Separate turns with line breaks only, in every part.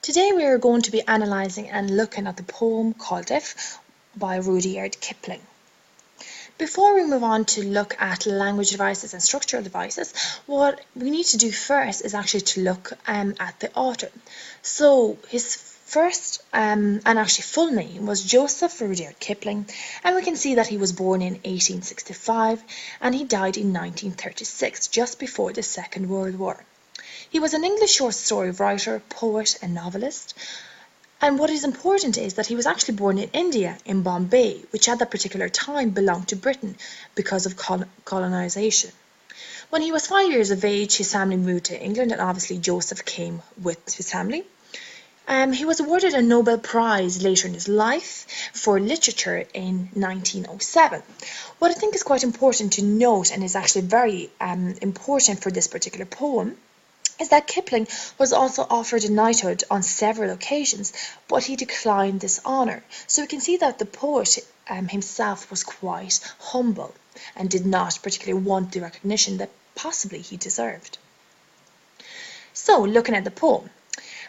Today we are going to be analysing and looking at the poem called If by Rudyard Kipling. Before we move on to look at language devices and structural devices, what we need to do first is actually to look at the author. So his first and actually full name was Joseph Rudyard Kipling, and we can see that he was born in 1865 and he died in 1936, just before the Second World War. He was an English short story writer, poet and novelist. And what is important is that he was actually born in India, in Bombay, which at that particular time belonged to Britain because of colonisation. When he was 5 years of age, his family moved to England, and obviously Joseph came with his family. He was awarded a Nobel Prize later in his life for literature in 1907. What I think is quite important to note, and is actually very important for this particular poem, is that Kipling was also offered a knighthood on several occasions, but he declined this honour. So we can see that the poet himself was quite humble and did not particularly want the recognition that possibly he deserved. So, looking at the poem,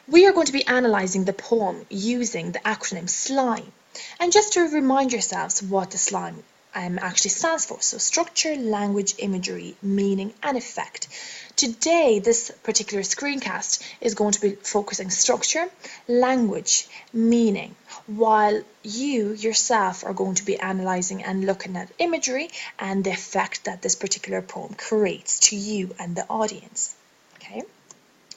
we are going to be analysing the poem using the acronym SLIME. And just to remind yourselves what the SLIME actually stands for. So structure, language, imagery, meaning and effect. Today this particular screencast is going to be focusing structure, language, meaning, while you yourself are going to be analysing and looking at imagery and the effect that this particular poem creates to you and the audience. Okay?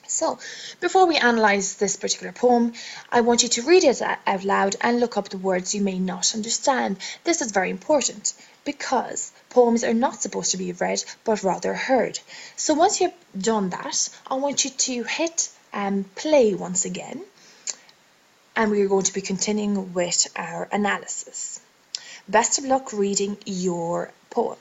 So, before we analyse this particular poem, I want you to read it out loud and look up the words you may not understand. This is very important because poems are not supposed to be read but rather heard. So once you've done that, I want you to hit play once again, and we are going to be continuing with our analysis. Best of luck reading your poem.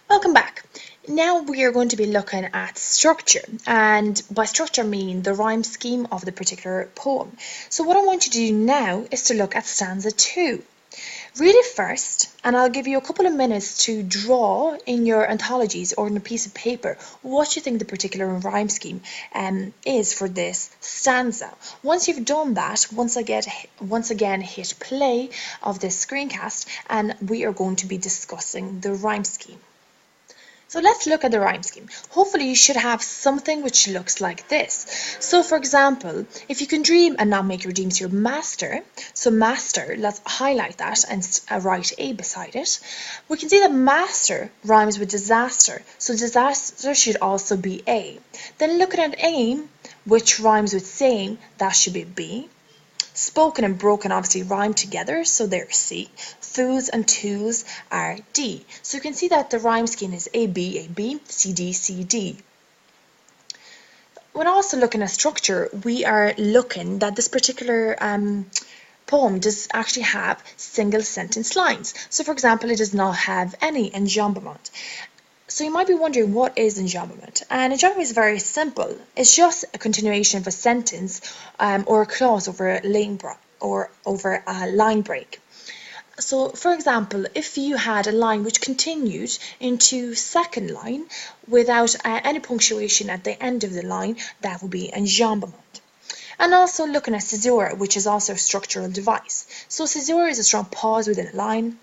Welcome back. Now we are going to be looking at structure, and by structure I mean the rhyme scheme of the particular poem. So what I want you to do now is to look at stanza 2. Read it first, and I'll give you a couple of minutes to draw in your anthologies or on a piece of paper what you think the particular rhyme scheme is for this stanza. Once you've done that, once again hit play of this screencast, and we are going to be discussing the rhyme scheme. So let's look at the rhyme scheme. Hopefully you should have something which looks like this. So for example, if you can dream and not make your dreams your master, so master, let's highlight that and write A beside it. We can see that master rhymes with disaster, so disaster should also be A. Then looking at aim, which rhymes with same, that should be B. Spoken and broken obviously rhyme together, so they're C. Fools and tools are D. So you can see that the rhyme scheme is A, B, C, D, C, D. When also looking at structure, we are looking that this particular poem does actually have single sentence lines. So for example, it does not have any enjambment. So you might be wondering, what is enjambment? And enjambment is very simple. It's just a continuation of a sentence or a clause over a line break. So for example, if you had a line which continued into second line without any punctuation at the end of the line, that would be enjambment. And also looking at caesura, which is also a structural device. So caesura is a strong pause within a line.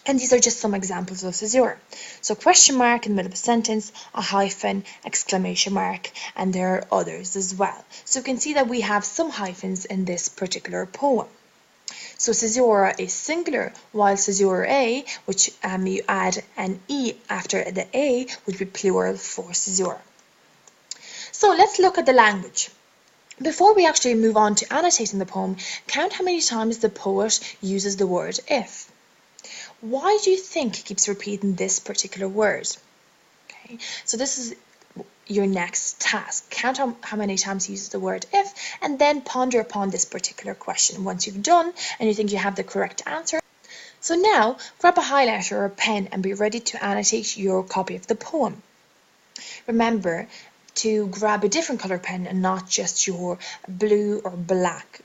And these are just some examples of caesura. So question mark in the middle of a sentence, a hyphen, exclamation mark, and there are others as well. So you can see that we have some hyphens in this particular poem. So caesura is singular, while caesura, which you add an E after the A, would be plural for caesura. So let's look at the language. Before we actually move on to annotating the poem, count how many times the poet uses the word if. Why do you think he keeps repeating this particular word? Okay, so this is your next task. Count how many times he uses the word if, and then ponder upon this particular question. Once you've done and you think you have the correct answer, so now grab a highlighter or a pen and be ready to annotate your copy of the poem. Remember to grab a different color pen and not just your blue or black.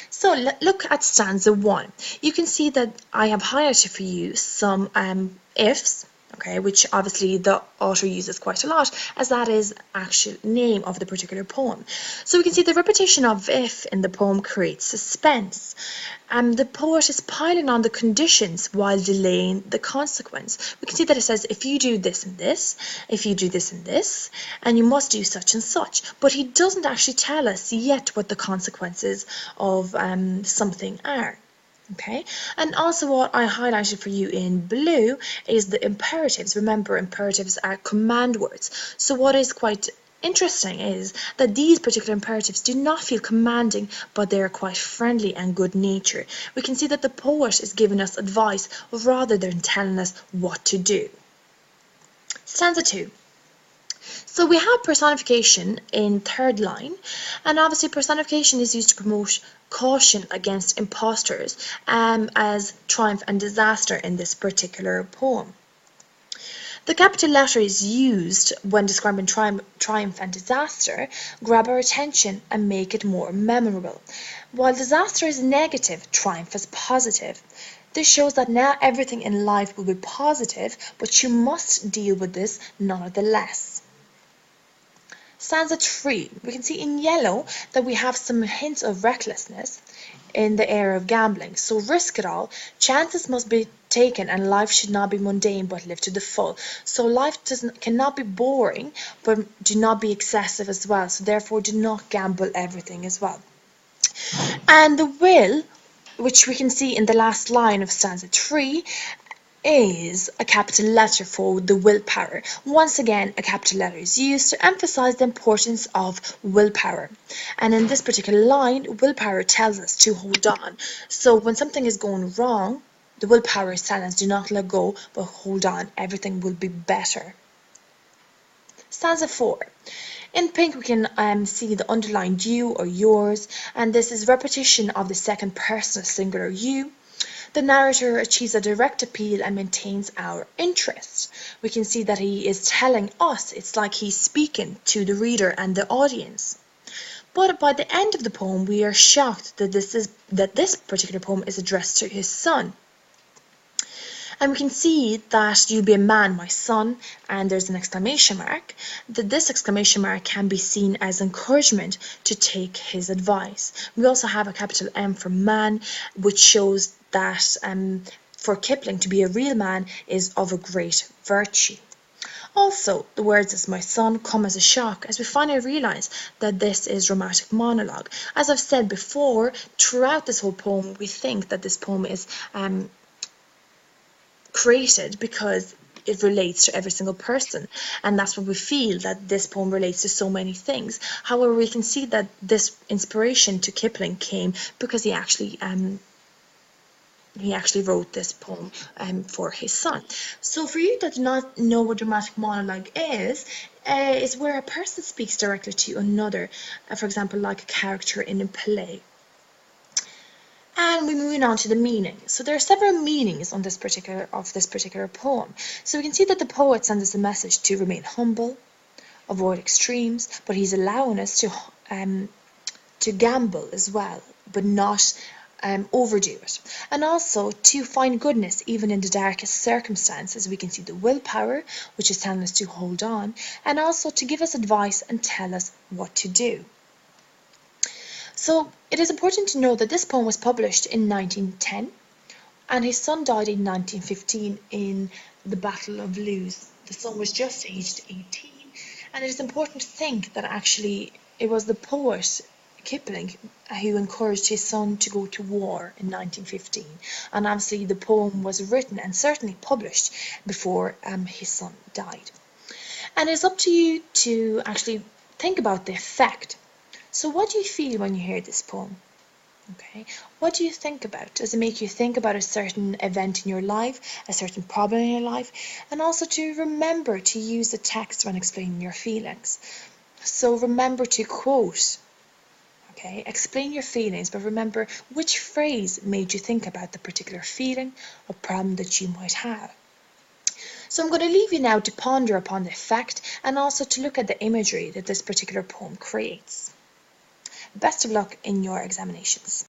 So look at stanza 1. You can see that I have highlighted for you some ifs okay, which obviously the author uses quite a lot, as that is the actual name of the particular poem. So we can see the repetition of if in the poem creates suspense. The poet is piling on the conditions while delaying the consequence. We can see that it says, if you do this and this, if you do this and this, and you must do such and such. But he doesn't actually tell us yet what the consequences of something are. Okay, and also what I highlighted for you in blue is the imperatives. Remember, imperatives are command words. So what is quite interesting is that these particular imperatives do not feel commanding, but they are quite friendly and good-natured. We can see that the poet is giving us advice rather than telling us what to do. Stanza 2. So we have personification in third line, and obviously personification is used to promote caution against impostors as triumph and disaster in this particular poem. The capital letter is used when describing triumph and disaster, grab our attention and make it more memorable. While disaster is negative, triumph is positive. This shows that not everything in life will be positive, but you must deal with this nonetheless. Stanza 3, we can see in yellow that we have some hints of recklessness in the area of gambling. So risk it all, chances must be taken, and life should not be mundane but lived to the full. So life cannot be boring, but do not be excessive as well. So therefore do not gamble everything as well. And the will, which we can see in the last line of stanza 3, is a capital letter for the willpower. Once again, a capital letter is used to emphasize the importance of willpower. And in this particular line, willpower tells us to hold on. So when something is going wrong, the willpower is telling us do not let go, but hold on, everything will be better. Stanza 4. In pink, we can see the underlined you or yours, and this is repetition of the second person singular you. The narrator achieves a direct appeal and maintains our interest. We can see that he is telling us, it's like he's speaking to the reader and the audience. But by the end of the poem, we are shocked that this particular poem is addressed to his son. And we can see that you be a man, my son, and there's an exclamation mark. That this exclamation mark can be seen as encouragement to take his advice. We also have a capital M for man, which shows that for Kipling to be a real man is of a great virtue. Also, the words as my son come as a shock as we finally realise that this is dramatic monologue. As I've said before, throughout this whole poem, we think that this poem is created because it relates to every single person, and that's what we feel, that this poem relates to so many things. However, we can see that this inspiration to Kipling came because he actually wrote this poem for his son. So for you that do not know what dramatic monologue is where a person speaks directly to another, for example, like a character in a play. And we're moving on to the meaning. So there are several meanings on this particular poem. So we can see that the poet sends us a message to remain humble, avoid extremes, but he's allowing us to gamble as well, but not overdo it. And also to find goodness even in the darkest circumstances. We can see the willpower, which is telling us to hold on, and also to give us advice and tell us what to do. So it is important to know that this poem was published in 1910 and his son died in 1915 in the Battle of Loos. The son was just aged 18, and it is important to think that actually it was the poet Kipling who encouraged his son to go to war in 1915, and obviously the poem was written and certainly published before his son died. And it's up to you to actually think about the effect. So what do you feel when you hear this poem? Okay, what do you think about? Does it make you think about a certain event in your life, a certain problem in your life? And also to remember to use the text when explaining your feelings. So remember to quote, okay, explain your feelings, but remember which phrase made you think about the particular feeling or problem that you might have. So I'm going to leave you now to ponder upon the effect and also to look at the imagery that this particular poem creates. Best of luck in your examinations.